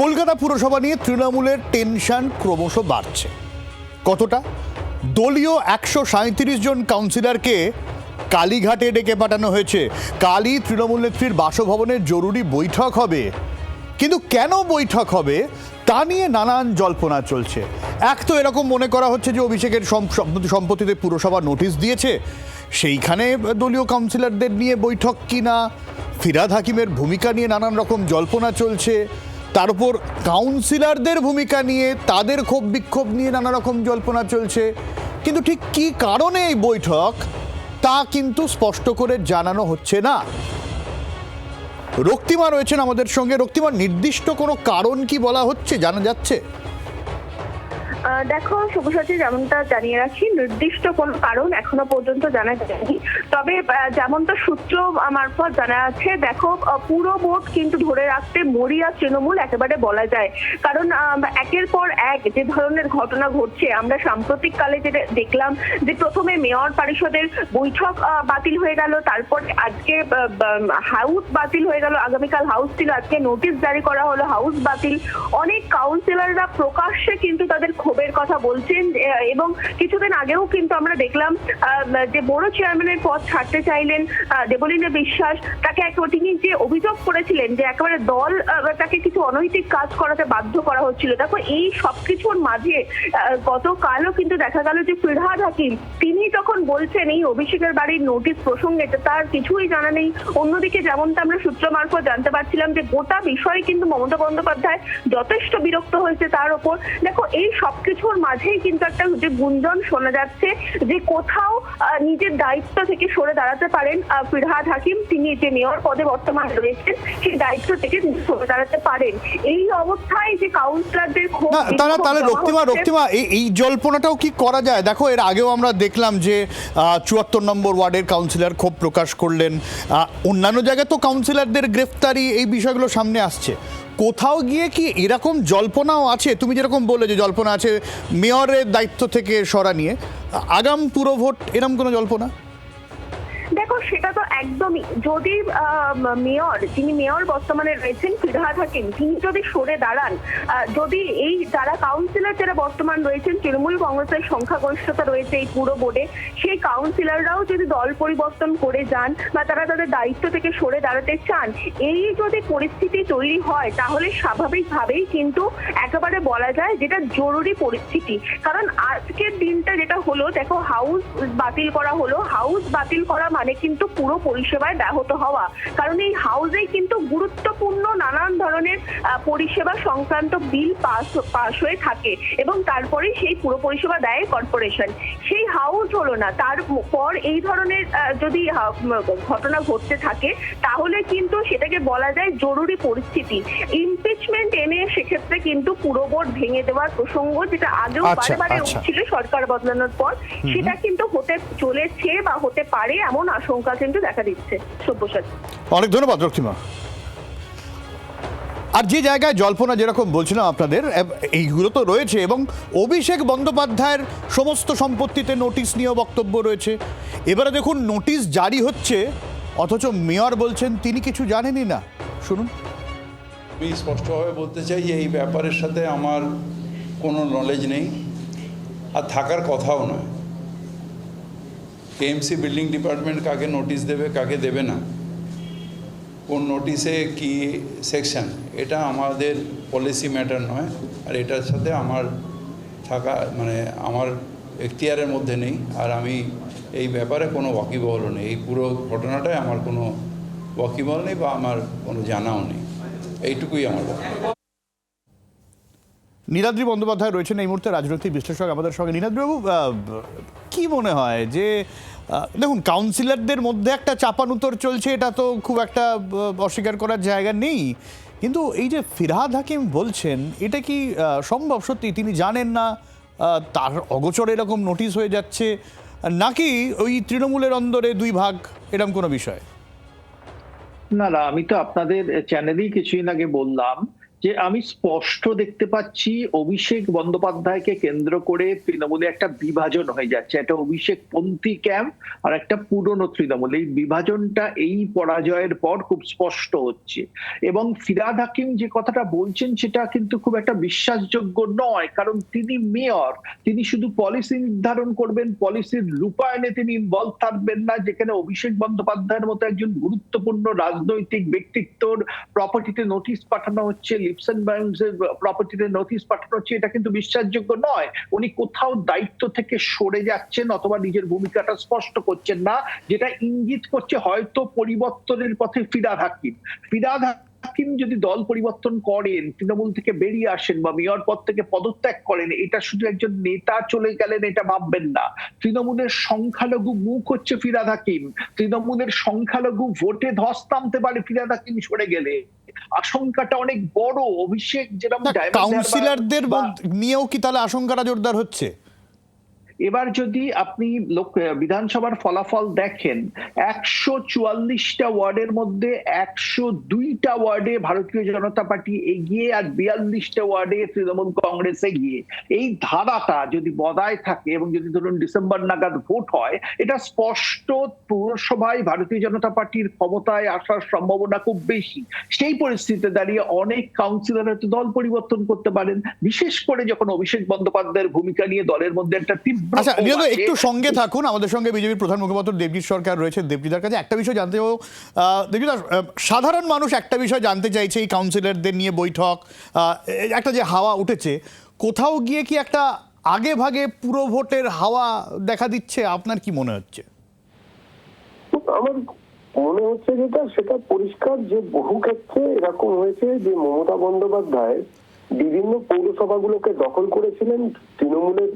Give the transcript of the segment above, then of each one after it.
কলকাতা পুরসভা নিয়ে তৃণমূলের টেনশন ক্রমশ বাড়ছে। কতটা? দলীয় 137 জন কাউন্সিলরকে কালীঘাটে ডেকে পাঠানো হয়েছে। কালই তৃণমূল নেত্রীর বাসভবনের জরুরি বৈঠক হবে, কিন্তু কেন বৈঠক হবে তা নিয়ে নানান জল্পনা চলছে। এক তো এরকম মনে করা হচ্ছে যে অভিষেকের সম্পত্তিতে পুরসভা নোটিশ দিয়েছে, সেইখানে দলীয় কাউন্সিলরদের নিয়ে বৈঠক কিনা। ফিরহাদ হাকিমের ভূমিকা নিয়ে নানান রকম জল্পনা চলছে। তার উপর কাউন্সিলরদের ভূমিকা নিয়ে, তাদের ক্ষোভ বিক্ষোভ নিয়ে নানা রকম জল্পনা চলছে। কিন্তু ঠিক কী কারণে এই বৈঠক তা কিন্তু স্পষ্ট করে জানানো হচ্ছে না। রক্তিমা রয়েছেন আমাদের সঙ্গে। রক্তিমা, নির্দিষ্ট কোনো কারণ কি বলা হচ্ছে, জানা যাচ্ছে? দেখো শুভসাচী, যেমনটা জানিয়ে রাখি, নির্দিষ্ট কোনো কারণ এখনো পর্যন্ত জানা যায়নি। তবে যেমনটা সূত্র মারফত জানা যাচ্ছে, দেখো পুরো ভোট কিন্তু ধরে রাখতে মরিয়া তৃণমূল একেবারে বলা যায়। কারণ একের পর এক যে ধরনের ঘটনা ঘটছে, আমরা সাম্প্রতিককালে যেটা দেখলাম যে প্রথমে মেয়র পরিষদের বৈঠক বাতিল হয়ে গেল, তারপর আজকে হাউস বাতিল হয়ে গেল। আগামীকাল হাউস ছিল, আজকে নোটিশ জারি করা হলো হাউস বাতিল। অনেক কাউন্সিলররা প্রকাশ্যে কিন্তু তাদের ক্ষোভের কথা বলছেন। এবং কিছুদিন আগেও কিন্তু আমরা দেখলাম যে বড় চেয়ারম্যানের পদ ছাড়তে চাইলেন দেবলীনা বিশ্বাস। তাকে তিনি যে অভিযোগ করেছিলেন যে একেবারে দল তাকে কিছু অনৈতিক কাজ করাতে বাধ্য করা হচ্ছিল। দেখো এই সবকিছুর মাঝে গতকালও কিন্তু দেখা গেল যে ফিরহাদ হাকিম তিনি যখন বলছেন এই অভিষেকের বাড়ির নোটিশ প্রসঙ্গে, তার কিছুই জানা নেই। অন্যদিকে যেমনটা আমরা সূত্র মারফত জানতে পারছিলাম যে গোটা বিষয়ে কিন্তু মমতা বন্দ্যোপাধ্যায় যথেষ্ট বিরক্ত হয়েছে তার ওপর। দেখো এই সবকিছুর মাঝেই কিন্তু একটা যে গুঞ্জন শোনা যাচ্ছে যে কোথাও নিজের দায়িত্ব থেকে সরে দাঁড়াতে পারেন ফিরহাদ হাকিম। তিনি যে মেয়র পদে বর্তমানে রয়েছেন সেই দায়িত্ব থেকে তিনি সরে দাঁড়াতে পারেন। এই অবস্থায় যে কাউন্সিলরদের তাহলে রক্তিমা এই জল্পনাটাও কি করা যায়? দেখো এর আগেও আমরা দেখলাম যে ৭৪ নম্বর ওয়ার্ডের কাউন্সিলর ক্ষোভ প্রকাশ করলেন। অন্যান্য জায়গায় তো কাউন্সিলরদের গ্রেফতারি, এই বিষয়গুলো সামনে আসছে। কোথাও গিয়ে কি এরকম জল্পনাও আছে? তুমি যেরকম বললে যে জল্পনা আছে মেয়রের দায়িত্ব থেকে সরা নিয়ে, আগাম পুরভোট, এরকম কোনো জল্পনা? দেখো সেটা তো একদমই, যদি যিনি মেয়র বর্তমানে রয়েছেন ফিরহাদ হাকিম, তিনি যদি সরে দাঁড়ান, যদি এই যারা কাউন্সিলর যারা বর্তমান রয়েছেন, তৃণমূল কংগ্রেসের সংখ্যাগরিষ্ঠতা রয়েছে এই পুরো বোর্ডে, সেই কাউন্সিলররাও যদি দল পরিবর্তন করে যান বা তারা তাদের দায়িত্ব থেকে সরে দাঁড়াতে চান, এই যদি পরিস্থিতি তৈরি হয় তাহলে স্বাভাবিকভাবেই কিন্তু একেবারে বলা যায় যেটা জরুরি পরিস্থিতি। কারণ আজকের দিনটা যেটা হলো, দেখো হাউস বাতিল করা হলো। হাউস বাতিল করা মানে কিন্তু পুরো পরিষেবায় ব্যাহত হওয়া। কারণ এই হাউসেই কিন্তু গুরুত্বপূর্ণ নানান ধরনের পরিষেবা সংক্রান্ত বিল পাস হয়ে থাকে এবং তারপরে সেই পুরো পরিষেবা দেয় কর্পোরেশন। সেই হাউস হলো না, তারপর এই ধরনের যদি ঘটনা ঘটতে থাকে তাহলে কিন্তু সেটাকে বলা যায় জরুরি পরিস্থিতি। ইমপিচমেন্ট এনে সেক্ষেত্রে কিন্তু পুরো বোর্ড ভেঙে দেওয়ার প্রসঙ্গ, যেটা আগেও বারে বারে উঠছিল সরকার বদলানোর পর, সেটা কিন্তু হতে চলেছে বা হতে পারে এমন আশঙ্কা কিন্তু দেখা দিচ্ছে। সব্যসাচী, অনেক ধন্যবাদ রক্তিমা। আর যে জায়গায় জল্পনা যেরকম বলছিলাম আপনাদের, এইগুলো তো রয়েছে, এবং অভিষেক বন্দ্যোপাধ্যায়ের সমস্ত সম্পত্তিতে নোটিশ নিয়েও বক্তব্য রয়েছে। এবারে দেখুন নোটিশ জারি হচ্ছে, অথচ মেয়র বলছেন তিনি কিছু জানেনই না। শুনুন। আমি স্পষ্টভাবে বলতে চাই যে এই ব্যাপারের সাথে আমার কোনো নলেজ নেই, আর থাকার কথাও নয়। কেএমসি বিল্ডিং ডিপার্টমেন্ট কাকে নোটিশ দেবে কাকে দেবে না, কোন নোটিশে কি সেকশন, এটা আমাদের পলিসি ম্যাটার নয়। আর এটার সাথে আমার থাকা আমার এখতিয়ারের মধ্যে নেই। আর আমি এই ব্যাপারে কোনো ওয়াকিবহল নেই। এই পুরো ঘটনাটায় আমার কোনো ওয়াকিবহল নেই বা আমার কোনো জানাও নেই। এইটুকুই আমার বক্তব্য। নীলাদ্রি বন্দ্যোপাধ্যায় রয়েছেন এই মুহূর্তে, রাজনৈতিক বিশ্লেষক আমাদের সঙ্গে। নীলাদ্রিবাবু, কি মনে হয় যে দেখুন কাউন্সিলরদের মধ্যে একটা চাপানুতর চলছে, এটা তো খুব একটা অস্বীকার করার জায়গা নেই, কিন্তু এই যে ফিরহাদ হাকিম বলছেন, এটা কি সম্ভব সত্যি তিনি জানেন না, তার অগোচরে এরকম নোটিশ হয়ে যাচ্ছে, নাকি ওই তৃণমূলের অন্দরে দুই ভাগ, এরকম কোনো বিষয়? না, আমি তো আপনাদের চ্যানেলেই কিছুদিন আগে বললাম যে আমি স্পষ্ট দেখতে পাচ্ছি অভিষেক বন্দ্যোপাধ্যায়কে কেন্দ্র করে তৃণমূলে একটা বিভাজন হয়ে যাচ্ছে, একটা অভিষেক পন্থী ক্যাম্প আর একটা পুরনো তৃণমূল। এই বিভাজনটা এই পরাজয়ের পর খুব স্পষ্ট হচ্ছে। এবং ফিরহাদ হাকিম যে কথাটা বলছেন সেটা কিন্তু খুব একটা বিশ্বাসযোগ্য নয়, কারণ তিনি মেয়র, তিনি শুধু পলিসি নির্ধারণ করবেন, পলিসির রূপায়ণে তিনি ইনভলভ থাকবেন না। যেখানে অভিষেক বন্দ্যোপাধ্যায়ের মতো একজন গুরুত্বপূর্ণ রাজনৈতিক ব্যক্তিত্বর প্রপার্টিতে নোটিশ পাঠানো হচ্ছে, লিপসন ব্যাংকের প্রপার্টিতে নোটিশ পাঠানো হচ্ছে, এটা কিন্তু বিশ্বাসযোগ্য নয়। উনি কোথাও দায়িত্ব থেকে সরে যাচ্ছেন অথবা নিজের ভূমিকাটা স্পষ্ট করছেন না, যেটা ইঙ্গিত করছে হয়তো পরিবর্তনের পথে ফিরহাদ হাকিম। ফিরহাদ হাকিম যদি দল পরিবর্তন করেন, তৃণমূল থেকে বেরিয়ে আসেন বা মেয়র পদ থেকে পদত্যাগ করেন, এটা শুধু একজন নেতা চলে গেলেন এটা ভাববেন না। তৃণমূলের সংখ্যালঘু মুখ হচ্ছে ফিরহাদ হাকিম। তৃণমূলের সংখ্যালঘু ভোটে ধস নামতে পারে ফিরহাদ হাকিম সরে গেলে। আশঙ্কাটা অনেক বড়। অভিষেক যেরকম কাউন্সিলরদের নিয়েও কি তাহলে আশঙ্কাটা জোরদার হচ্ছে? এবার যদি আপনি বিধানসভার ফলাফল দেখেন, 144টা ওয়ার্ডের মধ্যে 102টা ওয়ার্ডে ভারতীয় জনতা পার্টি এগিয়ে আর 42টা ওয়ার্ডে তৃণমূল কংগ্রেস এগিয়ে। এই ধারাটা যদি বজায় থাকে এবং যদি ধরুন ডিসেম্বর নাগাদ ভোট হয়, এটা স্পষ্ট পৌরসভায় ভারতীয় জনতা পার্টির ক্ষমতায় আসার সম্ভাবনা খুব বেশি। সেই পরিস্থিতিতে দাঁড়িয়ে অনেক কাউন্সিলর হয়তো দল পরিবর্তন করতে পারেন, বিশেষ করে যখন অভিষেক বন্দ্যোপাধ্যায়ের ভূমিকা নিয়ে দলের মধ্যে একটা আচ্ছা নিয়ত একটু সঙ্গে থাকুন, আমাদের সঙ্গে বিজেপির প্রধান মুখপাত্র দেবজিৎ সরকার রয়েছে। দেবজিৎদার কাছে একটা বিষয় জানতে চাইবো। দেবজিৎ, সাধারণ মানুষ একটা বিষয় জানতে চাইছে, এই কাউন্সিলরদের নিয়ে বৈঠক, একটা যে হাওয়া উঠেছে, কোথাও গিয়ে কি একটা আগে ভাগে পুরো ভোটের হাওয়া দেখা দিচ্ছে? আপনার কি মনে হচ্ছে? আমার মনে হচ্ছে যেটা সেটা পরিষ্কার যে বহু ক্ষেত্রে এরকম হয়েছে যে মমতা বন্দ্যোপাধ্যায় বিভিন্ন পৌরসভাগুলোকে দখল করেছিলেন। তৃণমূলের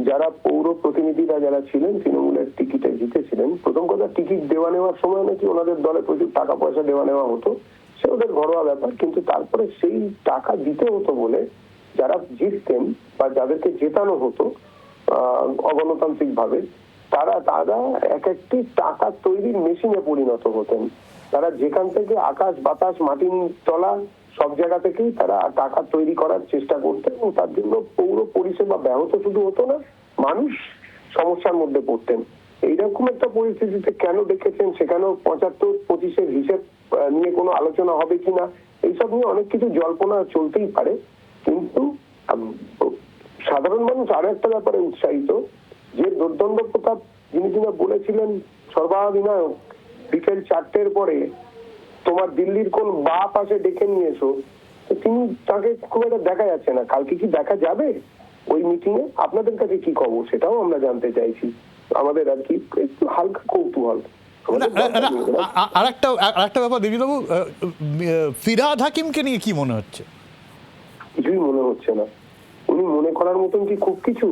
যারা পৌর প্রতিনিধিরা যারা ছিলেন, তৃণমূলের টিকিটে জিতেছিলেন, প্রথম কথা টিকিট দেওয়া নেওয়ার সময় নাকি ওনাদের দলে প্রচুর টাকা পয়সা দেওয়া নেওয়া হতো, সে ওদের ঘরোয়া ব্যাপার। কিন্তু তারপরে সেই টাকা দিতে হতো বলে যারা জিততেন বা যাদেরকে জেতানো হতো অগণতান্ত্রিক ভাবে, তারা এক একটি টাকা তৈরির মেশিনে পরিণত হতেন। তারা যেখান থেকে আকাশ বাতাস মাটির তলা সব জায়গা থেকেই তারা টাকা তৈরি করার চেষ্টা করতেন এবং তার জন্য পৌর পরিষেবা ব্যাহত শুধু হতো না, মানুষ সমস্যার মধ্যে পড়তেন। এইরকম একটা পরিস্থিতিতে কেন দেখেছেন, সেখানেও 75-25-এর হিসেব নিয়ে কোনো আলোচনা হবে কিনা, এইসব নিয়ে অনেক কিছু জল্পনা চলতেই পারে। কিন্তু সাধারণ মানুষ আরো একটা ব্যাপারে উৎসাহিত, যে দুর্দণ্ড প্রতাপ যিনি কিনা বলেছিলেন সর্বাধিনায়ক বিকেল 4টের পরে তোমার দিল্লির কোন বা পাশে ডেকে নিয়ে এসো, তিনি তাকে খুব একটা দেখা যাচ্ছে না। কালকে কি দেখা যাবে ওই মিটিং এ? আপনাদের কাছে কি খবর সেটাও আমরা জানতে চাইছি। আমাদের আর কি একটু হালকা কৌতূহল। আরেকটা ব্যাপার দেবজিৎবাবু, ফিরহাদ হাকিমকে নিয়ে কি মনে হচ্ছে? কিছুই মনে হচ্ছে না। উনি মনে করার মতন কি খুব কিছু,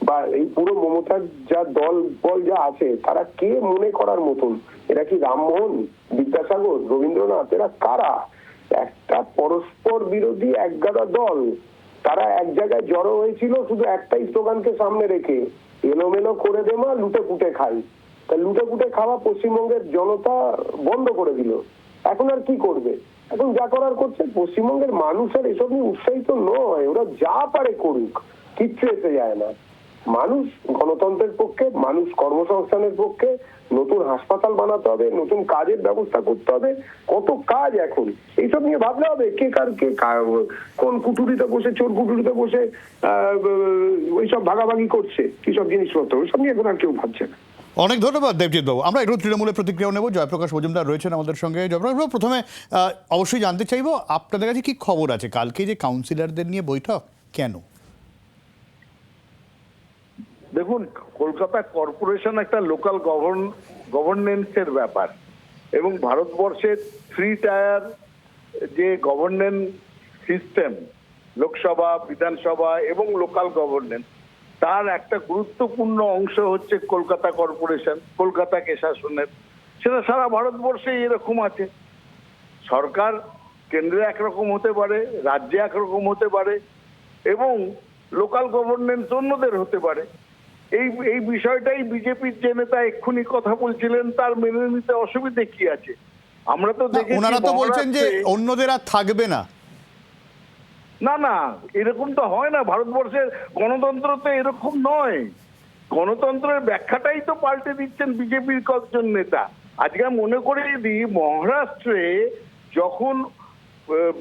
বা এই পুরো মমতার যা দল বল যা আছে তারা কে মনে করার মতন? এরা কি রামমোহন, বিদ্যাসাগর, রবীন্দ্রনাথ? এরা কারা? একটা পরস্পর বিরোধী একগাদা দল, তারা এক জায়গায় জড়ো হয়েছিল শুধু একটাই স্লোগানকে সামনে রেখে, এলোমেলো করে দে মা, লুটে পুটে খাই। তা লুটে পুটে খাওয়া পশ্চিমবঙ্গের জনতা বন্ধ করে দিল। এখন আর কি করবে? এখন যা করার করছে। পশ্চিমবঙ্গের মানুষ আর এসব নিয়ে উৎসাহিত নয়, ওরা যা পারে করুক, কিচ্ছু এসে যায় না। মানুষ গণতন্ত্রের পক্ষে, মানুষ কর্মসংস্থানের পক্ষে, নতুন হাসপাতাল বানাতে হবে, নতুন কাজের ব্যবস্থা করতে হবে, কত কাজ এখন। এইসব নিয়ে ভাবলে হবে কে কোন কুটুরিতে বসে, চোর কুটুরিতে বসে ওইসব ভাগাভাগি করছে কিসব জিনিসপত্র, ওইসব নিয়ে এখন আর কেউ ভাবছে না। অনেক ধন্যবাদ দেবজিৎ বাবু। আমরা একটু তৃণমূলের প্রতিক্রিয়া নেব। জয়প্রকাশ মজুমদার রয়েছেন আমাদের সঙ্গে। জয়প্রকাশ বাবু, প্রথমে অবশ্যই জানতে চাইবো আপনাদের কাছে কি খবর আছে, কালকে যে কাউন্সিলরদের নিয়ে বৈঠক, কেন? দেখুন, কলকাতা কর্পোরেশন একটা লোকাল গভর্নেন্সের ব্যাপার এবং ভারতবর্ষের 3 টায়ার যে গভর্নেন্স সিস্টেম, লোকসভা, বিধানসভা এবং লোকাল গভর্নেন্স, তার একটা গুরুত্বপূর্ণ অংশ হচ্ছে কলকাতা কর্পোরেশন, কলকাতাকে শাসনের। সেটা সারা ভারতবর্ষে এরকম আছে। সরকার কেন্দ্রে একরকম হতে পারে, রাজ্যে একরকম হতে পারে এবং লোকাল গভর্নেন্স অন্যদের হতে পারে। এই বিষয়টাই বিজেপির যে নেতা এক্ষুনি কথা বলছিলেন তার মেনে নিতে অসুবিধে কি আছে? আমরা তো দেখেছি, ওনারা তো বলছেন যে অন্যদের আর থাকবে না। না না, এরকম তো হয় না। ভারতবর্ষের গণতন্ত্র তো এরকম নয়। গণতন্ত্রের ব্যাখ্যাটাই তো পাল্টে দিচ্ছেন বিজেপির কয়েকজন নেতা। আজকে মনে করে দিই, মহারাষ্ট্রে যখন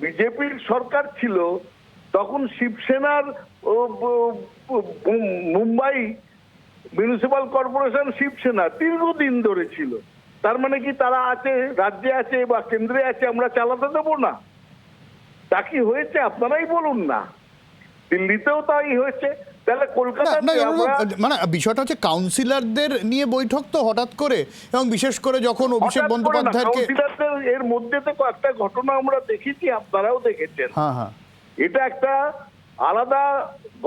বিজেপির সরকার ছিল তখন শিবসেনার মুম্বাই মিউনিসিপাল কর্পোরেশন শিবসেনা দীর্ঘদিন ধরে ছিল। তার মানে কি তারা আছে, রাজ্যে আছে বা কেন্দ্রে আছে, আমরা চালাতে দেবো না? তা কি হয়েছে আপনারাই বলুন না। দিল্লিতেও তাই হয়েছে। তাহলে না, কলকাতাতে না, আমরা মানে বিষয়টা হচ্ছে কাউন্সিলরদের নিয়ে বৈঠক তো হঠাৎ করে, এবং বিশেষ করে যখন অভিষেক হঠাৎ করে না, বন্দ্যোপাধ্যায়কে কাউন্সিলরদের এর মধ্যে তো একটা ঘটনা আমরা দেখেছি, আপনারাও দেখেছেন। হ্যাঁ হ্যাঁ এটা একটা আলাদা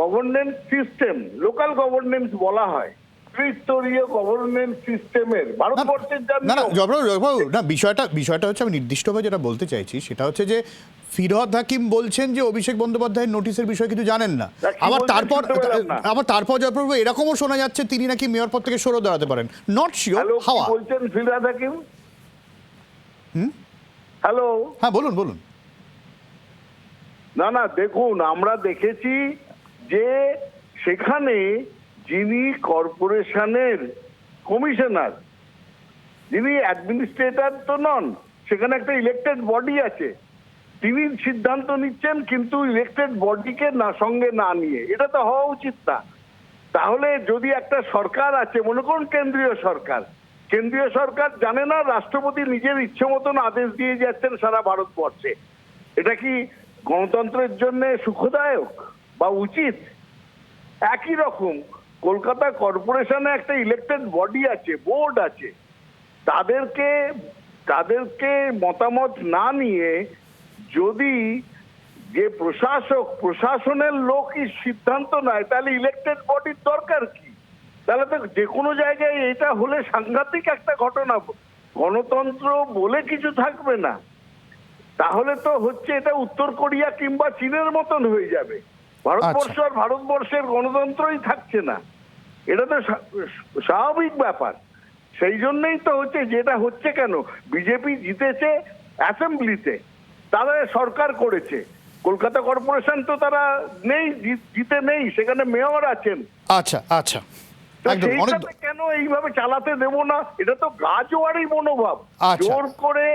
গভর্নেন্স সিস্টেম, লোকাল গভর্নেন্স বলা হয়, ত্রিস্তরীয় গভর্নেন্স সিস্টেমের ভারতবর্ষের যা না না নিয়ম। জয়প্রভু, না বিষয়টা হচ্ছে, আমি নির্দিষ্টভাবে যেটা বলতে চাইছি সেটা হচ্ছে যে ফিরহাদ হাকিম বলছেন যে অভিষেক বন্দ্যোপাধ্যায়ের নোটিশের বিষয়ে কিছু জানেন না। তা কি আবার বলছেন শুনতে পেলাম না। তারপর জয়প্রভু এরকমও শোনা যাচ্ছে তিনি নাকি মেয়র পদ থেকে সরে দাঁড়াতে পারেন। নট শিওর, হ্যালো, কি হাওয়া। বলছেন ফিরহাদ হাকিম? হ্যালো। হ্যাঁ বলুন বলুন। না না, দেখুন, আমরা দেখেছি যে সেখানে যিনি কর্পোরেশনের কমিশনার, যিনি অ্যাডমিনিস্ট্রেটর তো নন, সেখানে একটা ইলেক্টেড বডি আছে, তিনি সিদ্ধান্ত নিচ্ছেন কিন্তু ইলেক্টেড বডিকে না সঙ্গে না নিয়ে। এটা তো হওয়া উচিত না। তাহলে যদি একটা সরকার আছে, মনে করুন কেন্দ্রীয় সরকার জানে না, রাষ্ট্রপতি নিজের ইচ্ছে মতন আদেশ দিয়ে যাচ্ছেন সারা ভারতবর্ষে, এটা কি গণতন্ত্রের জন্য সুখদায়ক বা উচিত? একই রকম কলকাতা কর্পোরেশনে একটা ইলেক্টেড বডি আছে, বোর্ড আছে, তাদেরকে মতামত না নিয়ে যদি যে প্রশাসনের লোকই সিদ্ধান্ত নেয়, তাহলে ইলেক্টেড বডির দরকার কি? তাহলে তো যে কোনো জায়গায় এটা হলে সাংঘাতিক একটা ঘটনা, গণতন্ত্র বলে কিছু থাকবে না। তাহলে তো হচ্ছে এটা উত্তর কোরিয়া কিংবা চীনের মতন হয়ে যাবে। ভারতবর্ষ আর ভারতবর্ষের গণতন্ত্রই থাকছে না। এটা তো স্বাভাবিক ব্যাপার। সেই জন্যই তো হচ্ছে, যেটা হচ্ছে কেন, বিজেপি জিতেছে অ্যাসেম্বলিতে, তারা সরকার করেছে, কলকাতা কর্পোরেশন তো তারা নেই, জিতে নেই, সেখানে মেয়র আছেন। আচ্ছা আচ্ছা, তো একদম। অনেক সেইটাতে কেন এইভাবে চালাতে দেব না? এটা তো গাজোয়ারি মনোভাব। আচ্ছা। জোর করে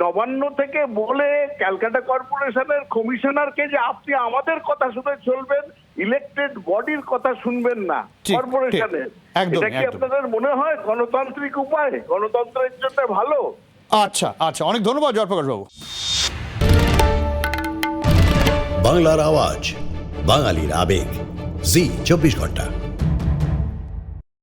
নবান্ন থেকে বলে ক্যালকাটা কর্পোরেশনের কমিশনারকে যে আপনি আমাদের কথা শুনে চলবেন, ইলেক্টেড বডির কথা শুনবেন না ঠিক, কর্পোরেশনের, ঠিক। একদম, এটা কি একদম। আপনাদের মনে হয় গণতান্ত্রিক উপায়, গণতন্ত্রের জন্য ভালো? আচ্ছা আচ্ছা, অনেক ধন্যবাদ জয়প্রকাশ বাবু। বাংলার আওয়াজ, বাঙালির আবেগ, জি 24 ঘন্টা।